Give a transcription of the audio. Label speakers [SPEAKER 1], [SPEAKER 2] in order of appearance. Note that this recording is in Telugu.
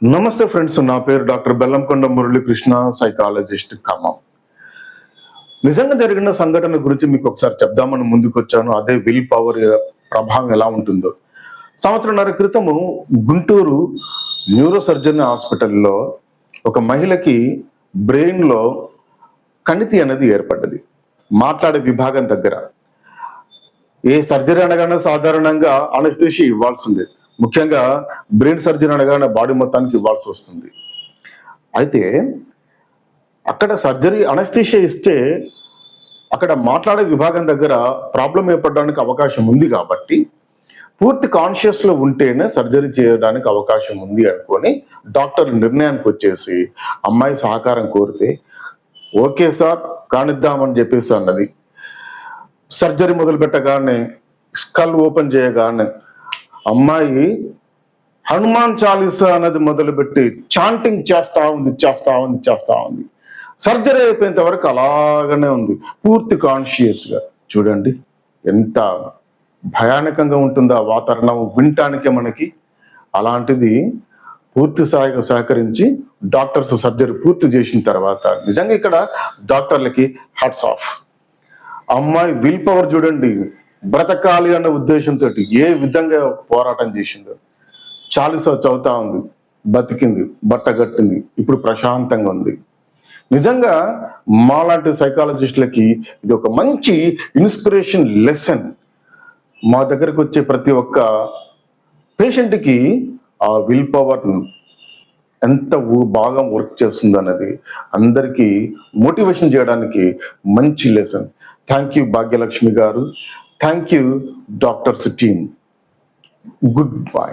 [SPEAKER 1] నమస్తే ఫ్రెండ్స్, నా పేరు డాక్టర్ బెల్లంకొండ మురళీకృష్ణ, సైకాలజిస్ట్ ఖమ్మం. నిజంగా జరిగిన సంఘటన గురించి మీకు ఒకసారి చెప్దామని ముందుకు వచ్చాను. అదే విల్ పవర్ ప్రభావం ఎలా ఉంటుందో. సంవత్సరంన్నర క్రితము గుంటూరు న్యూరో సర్జన్ హాస్పిటల్లో ఒక మహిళకి బ్రెయిన్లో కణితి అనేది ఏర్పడ్డది. మాట్లాడే విభాగం దగ్గర. ఏ సర్జరీ అనగానే సాధారణంగా అనస్థీషియా ఇవ్వాల్సిందే. ముఖ్యంగా బ్రెయిన్ సర్జరీ అనగానే బాడీ మొత్తానికి ఇవ్వాల్సి వస్తుంది. అయితే అక్కడ సర్జరీ అనస్థీషియా ఇస్తే అక్కడ మాట్లాడే విభాగం దగ్గర ప్రాబ్లం ఏర్పడడానికి అవకాశం ఉంది కాబట్టి పూర్తి కాన్షియస్లో ఉంటేనే సర్జరీ చేయడానికి అవకాశం ఉంది అనుకొని డాక్టర్ నిర్ణయానికి వచ్చేసి అమ్మాయి సహకారం కోరితే ఓకే సార్ కానిద్దామని చెప్పేసి అన్నది. సర్జరీ మొదలు పెట్టగానే స్కల్ ఓపెన్ చేయగానే అమ్మాయి హనుమాన్ చాలీసా అనేది మొదలుపెట్టి చాంటింగ్ చేస్తా ఉంది. సర్జరీ అయిపోయేంత వరకు అలాగనే ఉంది, పూర్తి కాన్షియస్గా. చూడండి ఎంత భయానకంగా ఉంటుందో ఆ వాతావరణం వినటానికే మనకి. అలాంటిది పూర్తి స్థాయిగా సహకరించి డాక్టర్స్ సర్జరీ పూర్తి చేసిన తర్వాత నిజంగా ఇక్కడ డాక్టర్లకి హ్యాట్స్ ఆఫ్. అమ్మాయి విల్ పవర్ చూడండి, బ్రతకాలి అన్న ఉద్దేశంతో ఏ విధంగా పోరాటం చేసిందో. చాలీసా చదువుతా ఉంది, బతికింది, బట్టగట్టింది, ఇప్పుడు ప్రశాంతంగా ఉంది. నిజంగా మాలాంటి సైకాలజిస్టులకి ఇది ఒక మంచి ఇన్స్పిరేషన్ లెసన్. మా దగ్గరకు వచ్చే ప్రతి ఒక్క పేషెంట్కి ఆ విల్ పవర్ ఎంత బాగా వర్క్ చేస్తుంది అన్నది అందరికీ మోటివేషన్ చేయడానికి మంచి లెసన్. థ్యాంక్ యూ భాగ్యలక్ష్మి గారు, thank you doctors team. Good bye.